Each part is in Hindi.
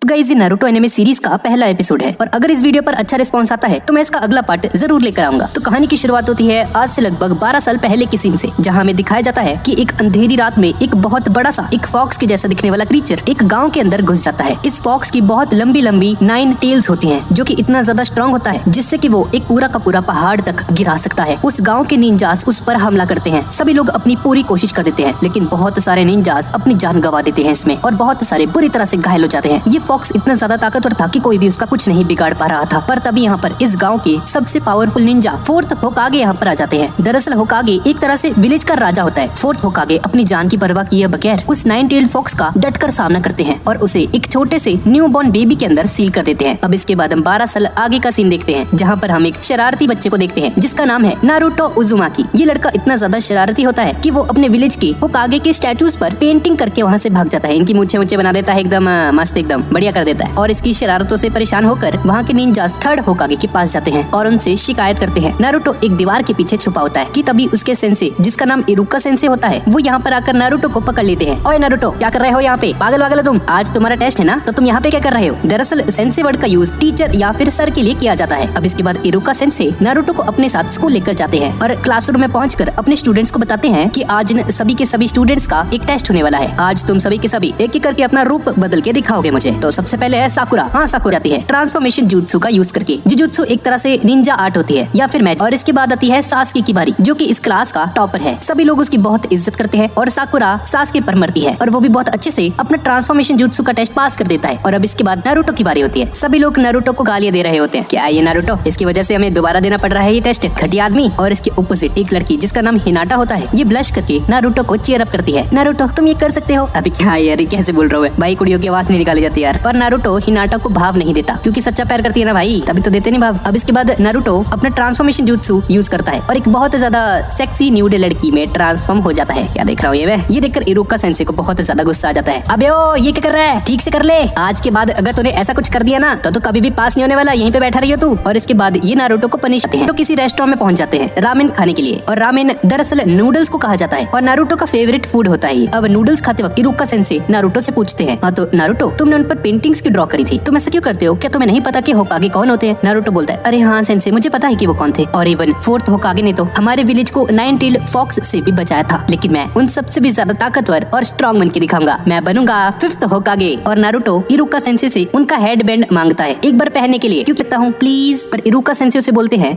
तो गाइस ये नारुतो एनिमे सीरीज का पहला एपिसोड है और अगर इस वीडियो पर अच्छा रिस्पांस आता है तो मैं इसका अगला पार्ट जरूर लेकर आऊंगा। तो कहानी की शुरुआत होती है आज से लगभग 12 साल पहले की सीन से, जहां हमें दिखाया जाता है कि एक अंधेरी रात में एक बहुत बड़ा सा एक फॉक्स के जैसा दिखने वाला क्रीचर एक गाँव के अंदर घुस जाता है। इस फॉक्स की बहुत लंबी लंबी 9 टेल्स होती है जो की इतना ज्यादा स्ट्रॉन्ग होता है जिससे की वो एक पूरा का पूरा पहाड़ तक गिरा सकता है। उस गाँव के निंजास उस पर हमला करते हैं। सभी लोग अपनी पूरी कोशिश कर देते हैं लेकिन बहुत सारे निंजास अपनी जान गंवा देते हैं इसमें और बहुत सारे बुरी तरह से घायल हो जाते हैं। ये फॉक्स इतना ज्यादा ताकतवर था कि कोई भी उसका कुछ नहीं बिगाड़ पा रहा था। पर तभी यहाँ पर इस गांव के सबसे पावरफुल निंजा फोर्थ होकागे यहाँ पर आ जाते हैं। दरअसल होकागे एक तरह से विलेज का राजा होता है। फोर्थ होकागे अपनी जान की परवाह किए बगैर उस 9 टेल्ड फॉक्स का डटकर सामना करते हैं और उसे एक छोटे से न्यू बॉर्न बेबी के अंदर सील कर देते हैं। अब इसके बाद हम 12 साल आगे का सीन देखते हैं जहाँ पर हम एक शरारती बच्चे को देखते हैं जिसका नाम है नारुतो उजुमाकी। ये लड़का इतना ज्यादा शरारती होता है कि वो अपने विलेज के होकागे के स्टैचूज पर पेंटिंग करके वहाँ से भाग जाता है। इनकी मूंछें ऊंचे बना देता है, एकदम मस्त एकदम बढ़िया कर देता है और इसकी शरारतों से परेशान होकर वहाँ के निंजास थर्ड होकागे के पास जाते हैं और उनसे शिकायत करते हैं। नारुतो एक दीवार के पीछे छुपा होता है कि तभी उसके सेंसे जिसका नाम इरुका सेंसे होता है वो यहाँ पर आकर नारुतो को पकड़ लेते हैं। ओए नारुतो क्या कर रहे हो यहाँ पे, पागल वागल तुम, आज तुम्हारा टेस्ट है ना तो तुम यहाँ पे क्या कर रहे हो। दरअसल सेंसे वर्ड का यूज टीचर या फिर सर के लिए किया जाता है। अब इसके बाद इरुका सेंसे नारुतो को अपने साथ स्कूल लेकर जाते हैं और क्लासरूम में पहुंचकर अपने स्टूडेंट्स को बताते हैं कि आज इन सभी के सभी स्टूडेंट्स का एक टेस्ट होने वाला है। आज तुम सभी के सभी एक एक करके अपना रूप बदल के दिखाओगे मुझे। तो सबसे पहले है साकुरा। हाँ साकुरा आती है ट्रांसफॉर्मेशन जुत्सु का यूज करके। जुजुत्सु एक तरह से निंजा आर्ट होती है या फिर मैजिक। और इसके बाद आती है सास्के की बारी जो कि इस क्लास का टॉपर है। सभी लोग उसकी बहुत इज्जत करते हैं और साकुरा सास्के पर मरती है और वो भी बहुत अच्छे से अपना ट्रांसफॉर्मेशन जुत्सु का टेस्ट पास कर देता है। और अब इसके बाद नारुतो की बारी होती है। सभी लोग नारुतो को गालियां दे रहे होते हैं, क्या ये नारुतो, इसकी वजह से हमें दोबारा देना पड़ रहा है ये टेस्ट, घटिया आदमी। और इसके ऑपोजिट एक लड़की जिसका नाम हिनाटा होता है, ये ब्लश करके नारुतो को चीयर अप करती है। नारुतो तुम ये कर सकते हो। अभी क्या यार कैसे बोल रहा हूँ भाई, कुड़ियों की आवाज नहीं निकाली जाती यार। पर नारुतो हिनाटा को भाव नहीं देता क्योंकि सच्चा प्यार करती है ना भाई, तभी तो देते नहीं भाव। अब इसके बाद नारुतो अपना ट्रांसफॉर्मेशन जुत्सु यूज करता है और एक बहुत ज्यादा सेक्सी न्यूड लड़की में ट्रांसफॉर्म हो जाता है। क्या देख रहा हूँ ये देखकर इरुका सेंसे को बहुत ज्यादा गुस्सा आ जाता है। अबे ओ ये क्या कर रहा है, ठीक से कर ले, आज के बाद अगर तूने ऐसा कुछ कर दिया ना तो कभी भी पास नहीं होने वाला, यहीं पे बैठा रही हो तू। और इसके बाद ये नारुतो को पनिश करते हैं तो किसी रेस्टोरेंट में पहुंच जाते हैं रामेन खाने के लिए। और रामेन दरअसल नूडल्स को कहा जाता है और नारुतो का फेवरेट फूड होता है। अब नूडल्स खाते वक्त इरुका सेंसे नारुतो से पूछते हैं, हाँ तो नारुतो तुमने उन पर पेंटिंग्स क्यों ड्रॉ करी थी, तुम ऐसा क्यों करते हो, क्या तुम्हें नहीं पता कि होकागे कौन होते हैं। नारुतो बोलता है, अरे हाँ सेंसे मुझे पता है कि वो कौन थे और इवन फोर्थ होकागे ने तो हमारे विलेज को 9 टेल्ड फॉक्स से भी बचाया था, लेकिन मैं उन सबसे भी ज्यादा ताकतवर और स्ट्रॉन्ग बन के दिखाऊंगा, मैं बनूंगा 5th होकागे। और नारुतो इरुका सेंसे से उनका हेड बैंड मांगता है एक बार पहनने के लिए, क्यों कहता हूँ प्लीज। पर इरुका सेंसे उसे बोलते हैं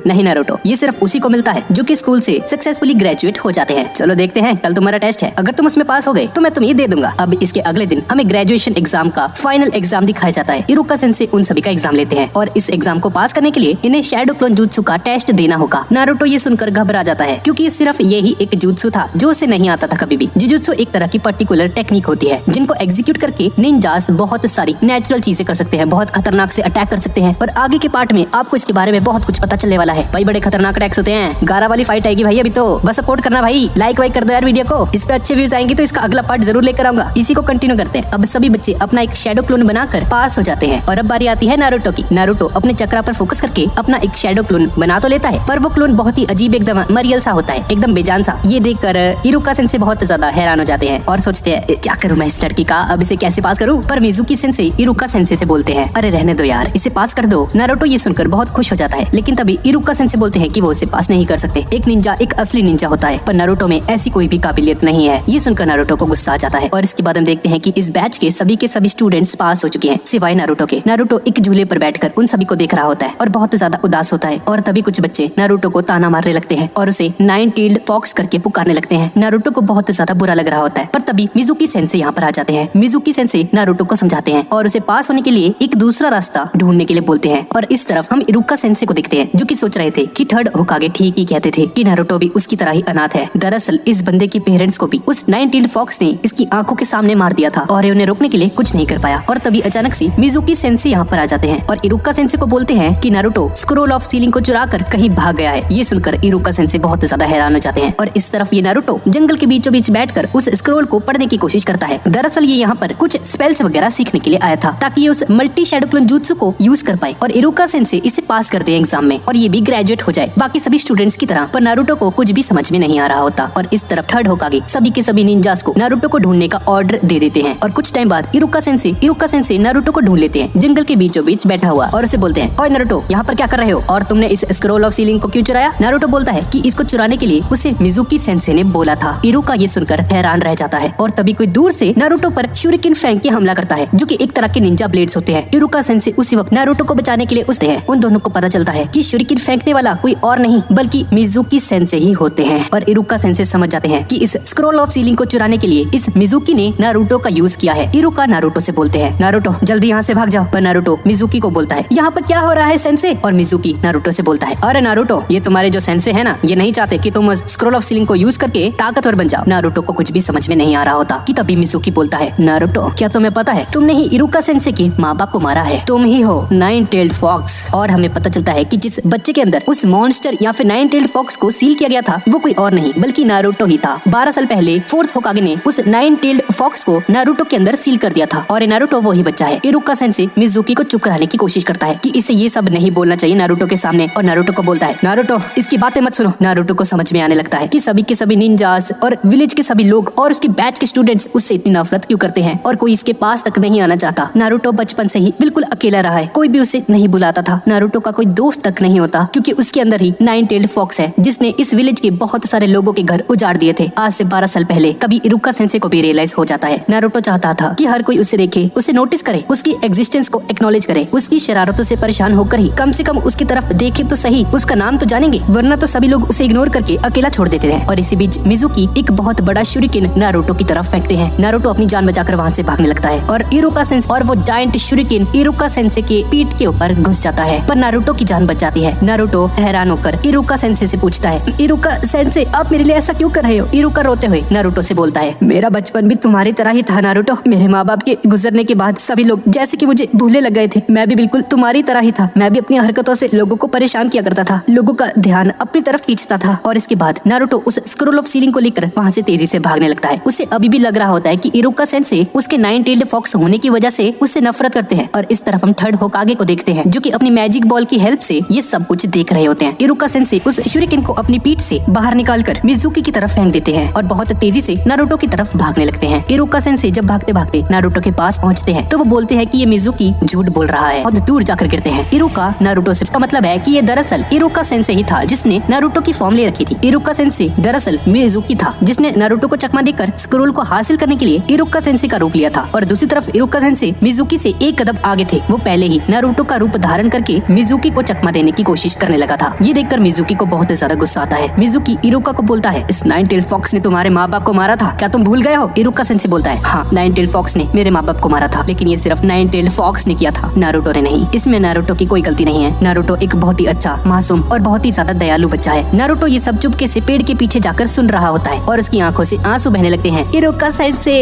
नहीं नारुतो, ये सिर्फ उसी को मिलता है जो कि स्कूल से सक्सेसफुली ग्रेजुएट हो जाते हैं। चलो देखते हैं, कल तुम्हारा टेस्ट है, अगर तुम उसमें पास हो गए तो मैं तुम्हें ये दे दूंगा। अब इसके अगले दिन हमें ग्रेजुएशन एग्जाम का फाइनल एग्जाम दिखाया जाता है। इरुका सेंसे उन सभी का एग्जाम लेते हैं और इस एग्जाम को पास करने के लिए इन्हें शैडो क्लोन जुत्सु का टेस्ट देना होगा। नारुतो ये सुनकर घबरा जाता है क्योंकि सिर्फ यही एक जुत्सु था जो उसे नहीं आता था कभी भी। जुजुत्सु एक तरह की पर्टिकुलर टेक्निक होती है जिनको एग्जीक्यूट करके निंजास बहुत सारी नेचुरल चीजें कर सकते हैं, बहुत खतरनाक से अटैक कर सकते हैं। पर आगे के पार्ट में आपको इसके बारे में बहुत कुछ पता चलने वाला है भाई, बड़े खतरनाक अटैक्स होते हैं। गारा वाली फाइट आएगी भाई अभी तो, बस सपोर्ट करना भाई, लाइक वाइक कर दो यार वीडियो को, इस पे अच्छे व्यूज आएंगे तो इसका अगला पार्ट जरूर लेकर आऊंगा। इसी को कंटिन्यू करते हैं। अब सभी बच्चे अपना एक शैडो क्लोन बनाकर पास हो जाते हैं और अब बारी आती है नारुतो की। नारुतो अपने चक्रा पर फोकस करके अपना एक शैडो क्लोन बना तो लेता है पर वो क्लोन बहुत ही अजीब एकदम मरियल सा होता है, एकदम बेजान सा। ये देखकर इरुका सेंसे बहुत ज्यादा हैरान हो जाते हैं और सोचते हैं क्या करूं मैं इस लड़की का, अब इसे कैसे पास करूं। पर मिजुकी सेंसे इरुका सेंसे से बोलते हैं, अरे रहने दो यार, इसे पास कर दो। नारुतो ये सुनकर बहुत खुश हो जाता है लेकिन तभी इरुका सेंसे बोलते हैं कि वो उसे पास नहीं कर सकते। एक निंजा एक असली निंजा होता है पर नारुतो में ऐसी कोई भी काबिलियत नहीं है। ये सुनकर नारुतो को गुस्सा आ जाता है और इसके बाद हम देखते हैं कि इस बैच के सभी स्टूडेंट्स पास हो चुके हैं सिवाय नारुतो के। नारुतो एक झूले पर बैठकर उन सभी को देख रहा होता है और बहुत ज्यादा उदास होता है। और तभी कुछ बच्चे नारुतो को ताना मारने लगते हैं और उसे 9 टेल्ड फॉक्स करके पुकारने लगते हैं। नारुतो को बहुत ज्यादा बुरा लग रहा होता है पर तभी मिजुकी सेंसे यहाँ पर आ जाते हैं। मिजुकी सेंसे नारुतो को समझाते हैं और उसे पास होने के लिए एक दूसरा रास्ता ढूंढने के लिए बोलते हैं। और इस तरफ हम इरुका सेंसे को देखते हैं जो कि सोच रहे थे कि थर्ड होकागे ठीक ही कहते थे कि नारुतो भी उसकी तरह ही अनाथ है। दरअसल इस बंदे के पेरेंट्स को भी उस 9 टेल्ड फॉक्स ने इसकी आंखों के सामने मार दिया था और उन्हें रोकने के लिए कुछ नहीं कर पाया। और तभी अचानक से मिजुकी सेंसे यहाँ पर आ जाते हैं और इरुका सेंसे को बोलते हैं कि नारुतो स्क्रोल ऑफ सीलिंग को चुरा कर कहीं भाग गया है। ये सुनकर इरुका सेंसे बहुत ज्यादा हैरान हो जाते हैं और इस तरफ ये नारुतो जंगल के बीचों बीच बैठकर उस स्क्रोल को पढ़ने की कोशिश करता है। दरअसल ये यहाँ पर कुछ स्पेल्स वगैरह सीखने के लिए आया था ताकि ये उस मल्टी शैडो क्लोन जुत्सु को यूज कर पाए और इरुका सेंसे इसे पास कर दे एग्जाम में और ये भी ग्रेजुएट हो जाए बाकी सभी स्टूडेंट्स की तरह। पर नारुतो को कुछ भी समझ में नहीं आ रहा होता और इस तरफ थर्ड होकागे सभी के सभी निंजास को नारुतो को ढूंढने का ऑर्डर दे देते हैं। और कुछ टाइम बाद इरुका सेंसे से इरुका सेंसे नारुतो को ढूंढ लेते हैं, जंगल के बीचों बीच बैठा हुआ, और उसे बोलते हैं, ओए नारुतो, यहाँ पर क्या कर रहे हो और तुमने इस स्क्रोल ऑफ सीलिंग को क्यों चुराया? नारुतो बोलता है कि इसको चुराने के लिए उसे मिजुकी सेंसे ने बोला था। इरुका ये सुनकर हैरान रह जाता है और तभी कोई दूर से नारुतो पर शूरिकेन फेंक के हमला करता है, जो कि एक तरह के निंजा ब्लेड्स होते हैं। इरुका सेंसे उसी वक्त नारुतो को बचाने के लिए उठते हैं। उन दोनों को पता चलता है कि शूरिकेन फेंकने वाला कोई और नहीं बल्कि मिजुकी सेंसे ही होते हैं, और इरुका सेंसे समझ जाते हैं कि इस स्क्रोल ऑफ सीलिंग को चुराने के लिए इस मिजुकी ने नारुतो का यूज किया है। इरुका नारुतो से बोलते हैं, नारुतो जल्दी यहाँ से भाग जाओ, पर नारुतो मिजुकी को बोलता है, यहाँ पर क्या हो रहा है सेंसे? और मिजुकी नारुतो से बोलता है, अरे नारुतो, ये तुम्हारे जो सेंसे है ना, ये नहीं चाहते कि तुम स्क्रोल ऑफ सीलिंग को यूज करके ताकतवर बन जाओ। नारुतो को कुछ भी समझ में नहीं आ रहा होता कि तभी मिजुकी बोलता है, नारुतो क्या तुम्हें पता है तुमने ही इरुका सेंसे के माँ बाप को मारा है, तुम ही हो नाइन टेल्ड फॉक्स। और हमें पता चलता है कि जिस बच्चे के अंदर उस मॉन्स्टर या फिर नाइन टेल्ड फॉक्स को सील किया गया था वो कोई और नहीं बल्कि नारुतो ही था। 12 साल पहले फोर्थ होकागे ने उस नाइन टेल्ड फॉक्स को नारुतो के अंदर सील कर दिया था, और नारुतो वो ही बच्चा है। इरुका सेंसे मिजुकी को चुप कराने की कोशिश करता है कि इसे ये सब नहीं बोलना चाहिए नारुतो के सामने, और नारुतो को बोलता है, नारुतो इसकी बातें मत सुनो। नारुतो को समझ में आने लगता है कि सभी के सभी निंजास और विलेज के सभी लोग और उसके बैच के स्टूडेंट्स उससे इतनी नफरत क्यों करते हैं और कोई इसके पास तक नहीं आना चाहता। नारुतो बचपन से ही बिल्कुल अकेला रहा है, कोई भी उसे नहीं बुलाता था। नारुतो का कोई दोस्त तक नहीं होता क्योंकि उसके अंदर ही नाइन टेल्ड फॉक्स है, जिसने इस विलेज के बहुत सारे लोगों के घर उजाड़ दिए थे आज से 12 साल पहले। तभी इरुका सेंसे को भी रियलाइज हो जाता है। नारुतो चाहता था कि हर कोई उसे देखे, उसे नोटिस करे, उसकी एग्जिस्टेंस को एक्नॉलेज करे, उसकी शरारतों से परेशान होकर ही कम से कम उसकी तरफ देखे तो सही, उसका नाम तो जानेंगे, वरना तो सभी लोग उसे इग्नोर करके अकेला छोड़ देते हैं। और इसी बीच मिजुकी एक बहुत बड़ा शूरिकेन नारुतो की तरफ फेंकते हैं। नारुतो अपनी जान बचाकर वहाँ से भागने लगता है और इरुका सेंसे और वो जायंट शूरिकेन इरुका सेंसे के पीठ के ऊपर घुस जाता है, पर नारुतो की जान बच जाती है। नारुतो हैरान होकर इरुका सेंसे से पूछता है, इरुका सेंसे आप मेरे लिए ऐसा क्यों कर रहे हो? इरुका रोते हुए नारुतो से बोलता है, मेरा बचपन भी तुम्हारी तरह ही था नारुतो। मेरे माँ बाप के गुजरने के बाद सभी लोग जैसे कि मुझे भूलने लग गए थे। मैं भी बिल्कुल तुम्हारी तरह ही था। मैं भी अपनी हरकतों से लोगों को परेशान किया करता था, लोगों का ध्यान अपनी तरफ खींचता था। और इसके बाद नारुतो उस स्क्रोल ऑफ सीलिंग को लेकर वहाँ से तेजी से भागने लगता है। उसे अभी भी लग रहा होता है कि इरुका सेंसे उसके नाइन टेल्ड फॉक्स होने की वजह से उससे नफरत करते हैं। और इस तरफ हम थर्ड होकागे को देखते हैं, जो कि अपनी मैजिक बॉल की हेल्प से ये सब कुछ देख रहे होते हैं। इरुका सेंसे उस शूरिकेन को अपनी पीठ से बाहर निकालकर मिजुकी की तरफ फेंक देते हैं और बहुत तेजी से नारुतो की तरफ भागने लगते हैं। इरुका सेंसे जब भागते भागते नारुतो के पास पहुंचते हैं तो वो बोलते हैं कि ये मिजुकी झूठ बोल रहा है, बहुत दूर जाकर गिरते हैं। इरुका नारुतो से, इसका मतलब है कि ये दरअसल इरुका सेंसे ही था जिसने नारुतो की फॉर्म ले रखी थी। इरुका सेंसे दरअसल मिजुकी था जिसने नारुतो को चकमा देकर स्क्रोल को हासिल करने के लिए इरुका सेंसे का रूप लिया था। और दूसरी तरफ इरुका सेंसे मिजुकी से एक कदम आगे थे, वो पहले ही नारुतो का रूप धारण करके मिजुकी को चकमा देने की कोशिश करने लगा था। ये देखकर मिजुकी को बहुत ज्यादा गुस्सा आता है। मिजुकी इरुका को बोलता है, इस नाइन टेल्ड फॉक्स ने तुम्हारे माँ बाप को मारा था, क्या तुम भूल गए हो? इरुका सेंसे बोलता है, हाँ नाइन टेल्ड फॉक्स ने मेरे माँ बाप को मारा था, लेकिन ये सिर्फ नाइन टेल्ड फॉक्स ने किया था, नारुतो ने नहीं। इसमें नारुतो की कोई गलती नहीं है। नारुतो एक बहुत ही अच्छा, मासूम और बहुत ही ज्यादा दयालु बच्चा है। नारुतो ये सब चुपके से पेड़ के पीछे जाकर सुन रहा होता है और उसकी आंखों से आंसू बहने लगते हैं। इरुका सेंसे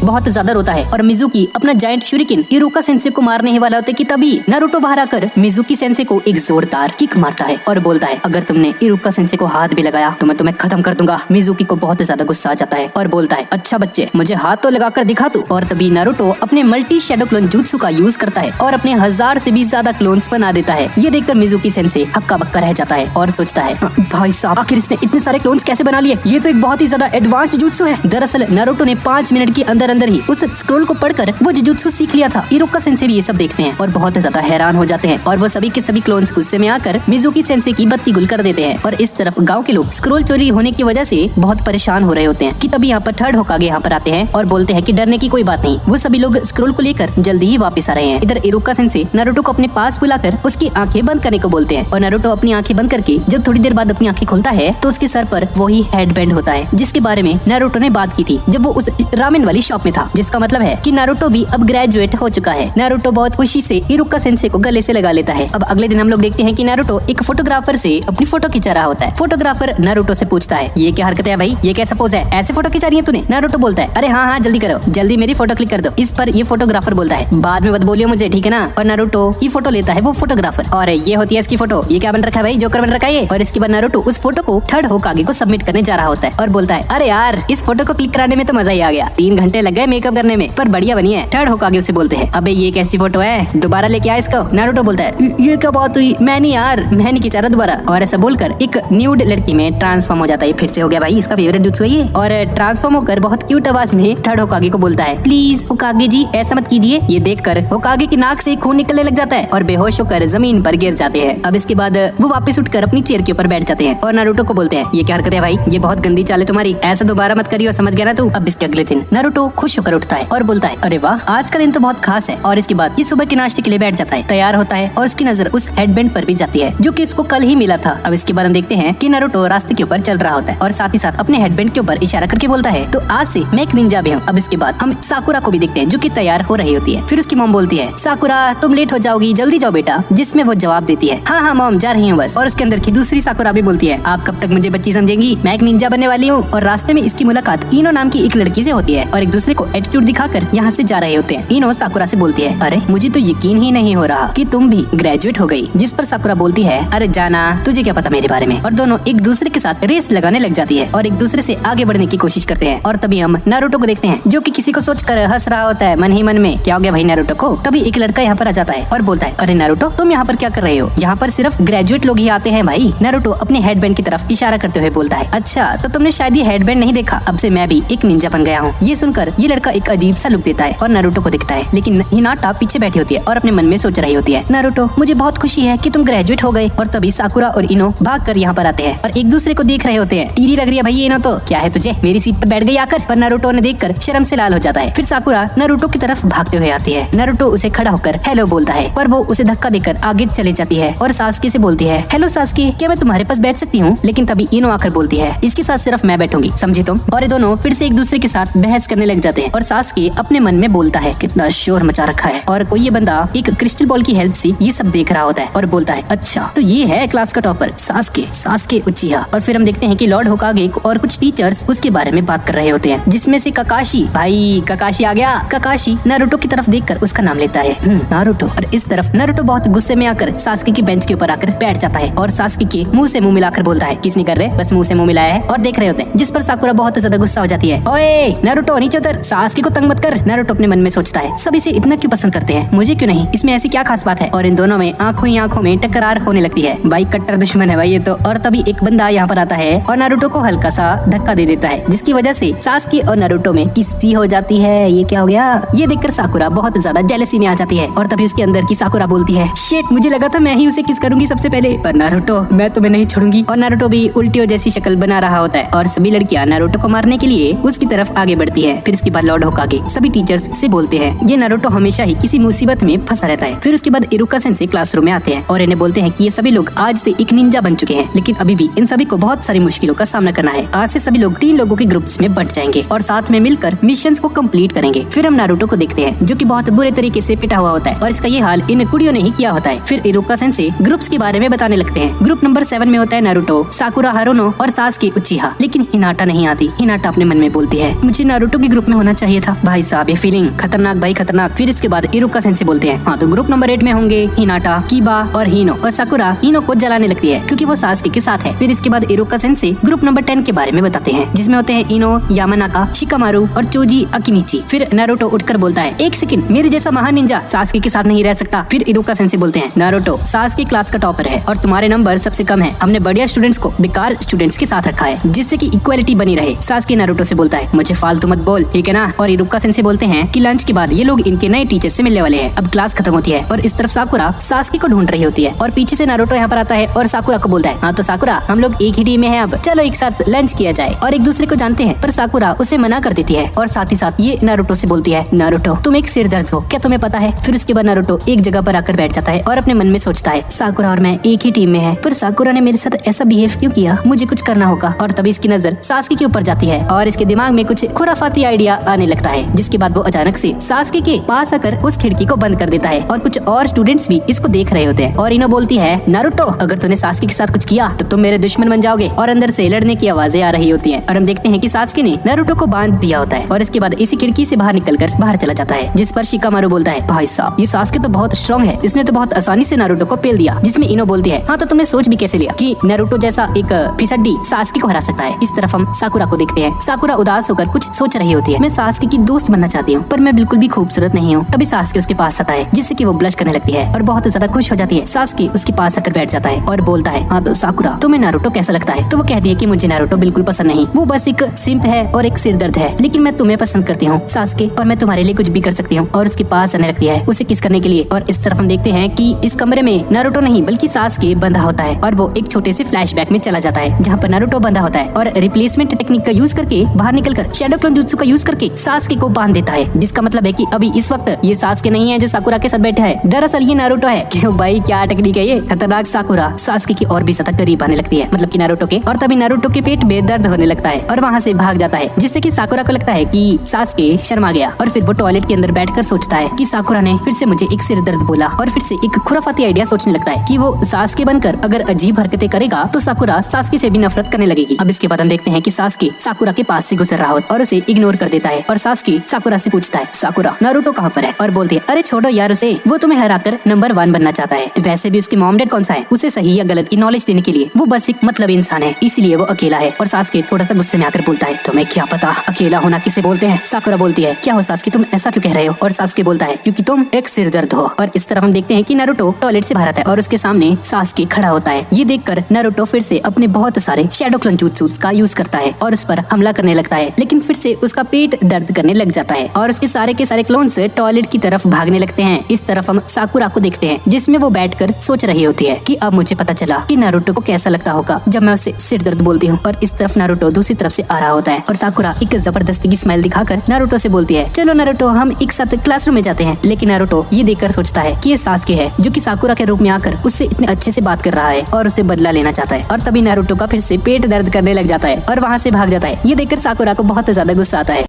बहुत ज्यादा रोता है और मिजुकी अपना जायंट शूरिकेन इरुका सेंसे को मारने ही वाला होता है कि तभी नारुतो बाहर आकर मिजुकी सेंसे को एक जोरदार किक मारता है और बोलता है, अगर तुमने इरुका सेंसे को हाथ भी लगाया तो मैं तुम्हें खत्म कर दूंगा। मिजुकी को बहुत ज्यादा गुस्सा आ जाता है और बोलता है, अच्छा बच्चे, मुझे हाथ तो लगाकर दिखा तू। और तभी नारुतो अपने मल्टी शैडो क्लोन jutsu का यूज करता है और अपने 1000 से भी ज्यादा क्लोन्स बना देता है। ये देखकर मिजुकी सेंसे हक्का बक्का रह जाता है और सोचता है, भाई साहब, आखिर इसने इतने सारे क्लोन्स कैसे बना लिए? ये तो एक बहुत ही ज्यादा एडवांस्ड jutsu है। दरअसल नारुतो ने 5 मिनट के अंदर अंदर ही उस स्क्रोल को पढ़कर वो jutsu सीख लिया था। इरुका सेंसे भी ये सब देखते हैं और बहुत ज्यादा हैरान हो जाते हैं और वो सभी के सभी क्लोन्स गुस्से में आकर मिजुकी सेंसे की बत्ती गुल कर देते हैं। और इस तरफ गाँव के लोग स्क्रोल चोरी होने की वजह से बहुत परेशान हो रहे होते हैं कि तभी यहाँ पर थर्ड होकागे यहाँ पर आते हैं और बोलते हैं कि डरने की कोई बात नहीं, वो सभी लोग स्क्रोल को लेकर जल्दी ही वापस आ रहे हैं। इधर इरुका सेंसे नारुतो को अपने पास बुलाकर उसकी आंखें बंद करने को बोलते हैं और नारुतो अपनी आंखें बंद करके जब थोड़ी देर बाद अपनी आंखें खोलता है तो उसके सर पर वही हेडबैंड होता है जिसके बारे में नारुतो ने बात की थी जब वो उस रामेन वाली शॉप में था, जिसका मतलब है कि नारुतो भी अब ग्रेजुएट हो चुका है। नारुतो बहुत खुशी से इरुका सेंसे को गले से लगा लेता है। अब अगले दिन हम लोग देखते हैं कि नारुतो एक फोटोग्राफर से अपनी फोटो खिंचा रहा होता है। फोटोग्राफर नारुतो से पूछता है, ये क्या हरकत है भाई, ये कैसा पोज है, ऐसे फोटो खिंचा रही है तूने? नारुतो बोलता है, अरे हाँ जल्दी करो, जल्दी मेरी फोटो क्लिक कर दो। इस पर ये फोटोग्राफर बोलता है, बाद में मत बोलियो मुझे, ठीक है ना? और नारुतो की फोटो लेता है वो फोटोग्राफर और ये होती है इसकी फोटो। ये क्या बन रखा है भाई, जोकर बन रखा है ये। और इसके बाद नारुतो उस फोटो को थर्ड होकागे को सबमिट करने जा रहा होता है और बोलता है, अरे यार इस फोटो को क्लिक कराने में तो मजा ही आ गया, 3 घंटे लग गए मेकअप करने में, पर बढ़िया बनी है। थर्ड होकागे उसे बोलते हैं, अबे ये कैसी फोटो है, दोबारा लेके आ इसको। नारुतो बोलता है, ये क्या बात हुई, मैं नहीं खिंचा रहा दोबारा। और ऐसा बोलकर एक न्यूड लड़की में ट्रांसफॉर्म हो जाता है। फिर से हो गया भाई इसका फेवरेट जुत्सु है ये। और ट्रांसफॉर्म होकर बहुत क्यूट आवाज में थर्ड होकागे को बोलता है, प्लीज होकागे होकागे जी ऐसा मत कीजिए। ये देखकर होकागे की नाक से खून निकलने लग जाता है और बेहोश होकर जमीन पर गिर जाते हैं। अब इसके बाद वो वापस उठकर अपनी चेयर के ऊपर बैठ जाते हैं और नारुतो को बोलते हैं, ये क्या हरकत है भाई, ये बहुत गंदी चाल है तुम्हारी, ऐसा दोबारा मत करियो, समझ गया ना तू। अब इसके अगले दिन नारुतो खुश होकर उठता है और बोलता है, अरे वाह आज का दिन तो बहुत खास है। और इसके बाद ये सुबह के नाश्ते के लिए बैठ जाता है, तैयार होता है और उसकी नजर उस हेडबैंड पर भी जाती है जो कि इसको कल ही मिला था। अब इसके बाद हम देखते हैं कि नारुतो रास्ते के ऊपर चल रहा होता है और साथ ही साथ अपने हेडबैंड के ऊपर इशारा करके बोलता है, तो आज से मैं एक निंजा भी हूँ। अब इसके बाद हम साकुरा को भी देखते हैं जो कि तैयार हो रही होती है। फिर उसकी मॉम बोलती है, साकुरा तुम लेट हो जाओगी, जल्दी जाओ बेटा। जिसमें वो जवाब देती है, हाँ हाँ मॉम जा रही हूँ बस। और उसके अंदर की दूसरी साकुरा भी बोलती है, आप कब तक मुझे बच्ची समझेंगी, मैं एक निंजा बनने वाली हूँ। और रास्ते में इसकी मुलाकात इनो नाम की एक लड़की से होती है और एक दूसरे को एटीट्यूड दिखाकर यहाँ से जा रहे होते हैं। इनो साकुरा से बोलती है, अरे मुझे तो यकीन ही नहीं हो रहा कि तुम भी ग्रेजुएट हो गई। जिस पर साकुरा बोलती है, अरे जाना तुझे क्या पता मेरे बारे में। और दोनों एक दूसरे के साथ रेस लगाने लग जाती है और एक दूसरे से आगे बढ़ने की कोशिश करते हैं। और तभी हम नारुतो को देखते हैं जो कि किसी को सोचकर हंस रहा होता है मन ही मन में, क्या हो गया भाई नारुतो को। तभी एक लड़का यहाँ पर आ जाता है और बोलता है, अरे नारुतो तुम यहाँ पर क्या कर रहे हो, यहाँ पर सिर्फ ग्रेजुएट लोग ही आते हैं भाई। नारुतो अपने हेडबैंड की तरफ इशारा करते हुए बोलता है, अच्छा तो तुमने शायद ये हेडबैंड नहीं देखा, अब से मैं भी एक निंजा बन गया हूँ। ये सुनकर ये लड़का एक अजीब सा लुक देता है और नारुतो को दिखता है, लेकिन हिनाटा पीछे बैठी होती है और अपने मन में सोच रही होती है, नारुतो मुझे बहुत खुशी है कि तुम ग्रेजुएट हो गए। और तभी साकुरा और इनो भाग कर यहाँ पर आते हैं और एक दूसरे को देख रहे होते हैं। टीरी लग रही है भाई ये इनो तो, क्या है तुझे, मेरी सीट पर बैठ गई आकर। पर नारुतो ने देखकर शर्म से लाल हो जाता है। फिर साकुरा नारुतो की तरफ भागते हुए आती है। नारुतो उसे खड़ा होकर हेलो बोलता है पर वो उसे धक्का देकर आगे चले जाती है और सास्के से बोलती है, हेलो सास्के क्या मैं तुम्हारे पास बैठ सकती हूँ। लेकिन तभी इनो आकर बोलती है, इसके साथ सिर्फ मैं बैठूंगी, समझी तुम। और ये दोनों फिर से एक दूसरे के साथ बहस करने लग जाते हैं और सास्के अपने मन में बोलता है, कितना शोर मचा रखा है। और कोई ये बंदा एक क्रिस्टल बॉल की हेल्प से ये सब देख रहा होता है और बोलता है, अच्छा तो ये है क्लास का टॉपर सास्के उचिहा। और फिर हम देखते हैं कि लॉर्ड होकागे और कुछ टीचर्स उसके बारे में बात कर रहे होते हैं, जिसमें से ककाशी, भाई ककाशी आ गया। ककाशी नारुतो की तरफ देखकर उसका नाम लेता है, नारुतो। और इस तरफ नारुतो बहुत गुस्से में आकर सास्के की बेंच के ऊपर आकर बैठ जाता है और सास्के के मुंह से मुंह मिलाकर बोलता है, किस नहीं कर रहे, बस मुंह से मुंह मिलाया है। और देख रहे होते हैं, जिस पर साकुरा बहुत ज्यादा गुस्सा हो जाती है, ओए नारुतो नीचे उतर, सास्के को तंग मत कर। नारुतो अपने मन में सोचता है, सब इसे इतना क्यों पसंद करते हैं, मुझे क्यों नहीं, इसमें ऐसी क्या खास बात है। और इन दोनों में आंखों ही आंखों में टकरार होने लगती है। भाई कट्टर दुश्मन है भाई ये तो। और तभी एक बंदा यहाँ पर आता है और नारुतो को हल्का सा धक्का दे देता है, जिसकी वजह से सास्के और नारुतो में किस्सी हो जाती है। ये क्या हो गया, ये देखकर साकुरा बहुत ज्यादा जेलसी में आ जाती है। और तभी उसके अंदर की साकुरा बोलती है, शिट मुझे लगा था मैं ही उसे किस करूंगी सबसे पहले, पर नारुतो मैं तुम्हें नहीं छोड़ूंगी। और नारुतो भी उल्टियों जैसी शक्ल बना रहा होता है और सभी लड़कियां नारुतो को मारने के लिए उसकी तरफ आगे बढ़ती है। फिर इसके बाद लॉर्ड होकागे सभी टीचर्स से बोलते हैं, ये नारुतो हमेशा ही किसी मुसीबत में फंसा रहता है। फिर उसके बाद इरुका सेंसेई क्लासरूम में आते हैं और इन्हें बोलते हैं कि ये सभी लोग आज से एक निंजा बन चुके हैं, लेकिन अभी भी इन सभी को बहुत सारी मुश्किलों का सामना करना है। आज से सभी लोग 3 लोगों के ग्रुप्स में बंट जाएंगे और साथ में मिलकर मिशंस को कंप्लीट करेंगे। फिर हम नारुतो को देखते हैं जो कि बहुत बुरे तरीके से पिटा हुआ होता है और इसका ये हाल इन कुड़ियों ने ही किया होता है। फिर इरुका सेंसेई ग्रुप्स के बारे में बताने लगते हैं। ग्रुप नंबर 7 में होता है नारुतो, साकुरा हारुनो और सास्के उचिहा, लेकिन हिनाटा नहीं आती। हिनाटा अपने मन में बोलती है, मुझे नारुतो के ग्रुप में होना चाहिए था। भाई साहब ये फीलिंग खतरनाक भाई खतरनाक। फिर इसके बाद इरुका सेंसेई बोलते हैं, हाँ तो ग्रुप नंबर 8 में होंगे हिनाटा, कीबा और हिनो। और साकुरा हिनो को जलाने लगती है क्योंकि वो सास्के के साथ है। फिर इसके बाद इरुका सेंसेई ग्रुप नंबर 10 के बारे में बताते हैं, जिसमें होते हैं इनो, यामानाका, शिकामारू और चोजी अकिमिची। फिर नारुतो उठकर बोलता है, एक सेकंड, मेरे जैसा महान निंजा सास्के के साथ नहीं रह सकता। फिर इरुका सेंसेई बोलते हैं, नारुतो सास्के क्लास का टॉपर है और तुम्हारे नंबर सबसे कम है। हमने बढ़िया स्टूडेंट्स को बेकार स्टूडेंट्स के साथ रखा है जिससे कि इक्वालिटी बनी रहे। सास्के नारुतो से बोलता है, मुझे फालतू मत बोल, ठीक है ना। और इरुका सेंसेई बोलते हैं कि लंच के बाद ये लोग इनके नए टीचर से मिलने वाले हैं। अब क्लास खत्म होती है और इस तरफ साकुरा सास्के को ढूंढ रही होती है और पीछे से नारुतो यहाँ पर आता है और साकुरा को बोलता है, हाँ तो साकुरा हम लोग एक ही टीम में हैं, अब चलो एक साथ लंच किया जाए। और एक दूसरे को जानते हैं, पर साकुरा उसे मना कर देती है और साथ ही साथ ये नारुतो से बोलती है, नारुतो तुम एक सिरदर्द हो, क्या तुम्हें पता है। फिर उसके बाद नारुतो एक जगह पर आकर बैठ जाता है और अपने मन में सोचता है, साकुरा और मैं एक ही टीम में है, पर साकुरा ने मेरे साथ ऐसा बिहेव क्यों किया, मुझे कुछ करना होगा। और तभी इसकी नजर सास्के के ऊपर जाती है और इसके दिमाग में कुछ खुराफाती आइडिया आने लगता है, जिसके बाद वो अचानक से सास्के के पास आकर उस खिड़की को बंद कर देता है और कुछ और स्टूडेंट्स भी इसको देख रहे होते हैं। और इनो बोलती है, नारुतो अगर तूने सास्के के साथ कुछ किया तो तुम मेरे दुश्मन बन जाओगे। और अंदर से लड़ने की आवाजें आ रही होती हैं और हम देखते हैं कि सास्के ने नारुतो को बांध दिया होता है और इसके बाद इसी खिड़की से बाहर निकलकर बाहर चला जाता है, जिस पर शिकामारू बोलता है, भाई साहब ये सास्के तो बहुत स्ट्रॉन्ग है, इसने तो बहुत आसानी से नारुतो को पेल दिया। जिसमें इनो बोलती है, हाँ तो तुमने सोच भी कैसे लिया कि नारुतो जैसा एक फिसड्डी सास्के को हरा सकता है। इस तरफ हम साकुरा को देखते हैं। साकुरा उदास होकर कुछ सोच रही होती है, मैं सास्के की दोस्त बनना चाहती हूँ पर मैं बिल्कुल भी खूबसूरत नहीं हूँ। तभी सास्के उसके पास आता है जिससे कि वो ब्लश करने लगती है और बहुत ज्यादा खुश हो जाती है। सास्के उसके पास आकर बैठ जाता है और बोलता है, हाँ तो साकुरा तुम्हें नारुतो कैसा लगता है। तो वो कहती है कि मुझे नारुतो बिल्कुल पसंद नहीं, वो बस एक सिंप है और एक सिरदर्द है, लेकिन मैं तुम्हें पसंद करती हूँ। सास्के और मैं तुम्हारे लिए कुछ भी कर सकती हूँ, और उसके पास आने लगती है उसे किस करने के लिए। और इस तरफ हम देखते हैं कि इस कमरे में नारुतो नहीं बल्कि सासुके बंधा होता है और वो एक छोटे से फ्लैशबैक में चला जाता है जहाँ पर नारुतो बंधा होता है और रिप्लेसमेंट टेक्निक का यूज करके बाहर निकलकर शैडो क्लोन जुत्सु का यूज करके सासुके को बांध देता है, जिसका मतलब है कि अभी इस वक्त ये सासुके नहीं है जो साकुरा के साथ बैठा है, दरअसल ये नारुतो है। क्यों भाई, क्या टेक्निक है ये। खतरनाक साकुरा सासुके की और भी ज्यादा करीब आने लगती है, मतलब कि नारुतो के, और तभी नारुतो के पेट में दर्द होने लगता है और वहाँ से भाग जाता है, जिससे कि साकुरा को लगता है कि सासुके शर्मा गया और फिर वो टॉयलेट के अंदर बैठकर सोचता है कि साकुरा ने फिर से मुझे एक सिर दर्द बोला और फिर से एक खुराफाती आइडिया सोचने लगता है कि वो सासुके बनकर अगर अजीब हरकतें करेगा तो साकुरा सासुके से भी नफरत करने लगेगी। अब इसके बाद हम देखते हैं कि सासुके साकुरा के पास से गुजर रहा होता और उसे इग्नोर कर देता है और सासुके साकुरा से पूछता है, साकुरा नारुतो कहाँ पर है, और बोलती है, अरे छोड़ो यार उसे, वो तुम्हें हराकर नंबर 1 बनना चाहता है। वैसे भी उसकी मॉम डैड कौन सा है उसे सही या गलत की नॉलेज देने के लिए, वो बस एक मतलब इंसान है, इसलिए वो अकेला है। और सासुके थोड़ा सा गुस्से में आकर बोलता है, तुम्हें क्या पता अकेला होना किसे बोलते हैं। साकुरा बोलती है, क्या हो सासुके, तुम ऐसा क्यों कह रहे हो। और सासुके बोलता है, क्योंकि तुम एक सिर दर्द हो। और इस तरफ हम देखते हैं कि नारुतो टॉयलेट से बाहर आता है और उसके सामने सासुके खड़ा होता है। ये देखकर नारुतो फिर से अपने बहुत सारे शैडो क्लोन जुत्सु का यूज करता है और उस पर हमला करने लगता है, लेकिन फिर से उसका पेट दर्द करने लग जाता है और उसके सारे के सारे क्लोन्स टॉयलेट की तरफ भागने लगते हैं। इस तरफ हम साकुरा को देखते हैं जिसमें वो बैठकर सोच रही होती है कि अब मुझे पता चला कि नारुतो को कैसा लगता होगा जब मैं उससे सिर दर्द बोलती हूँ। और इस तरफ नारुतो दूसरी तरफ से आ रहा होता है और साकुरा एक जबरदस्ती की स्माइल दिखाकर नारुतो से बोलती है, चलो नारुतो हम एक साथ क्लासरूम में जाते हैं। लेकिन नारुतो ये देखकर सोचता है कि ये सासुके है जो कि साकुरा के रूप में आकर उससे इतने अच्छे से बात कर रहा है और उसे बदला लेना चाहता है। और तभी नारुतो का फिर से पेट दर्द करने लग जाता है और वहाँ से भाग जाता है। ये देखकर साकुरा को बहुत ज्यादा गुस्सा आता है।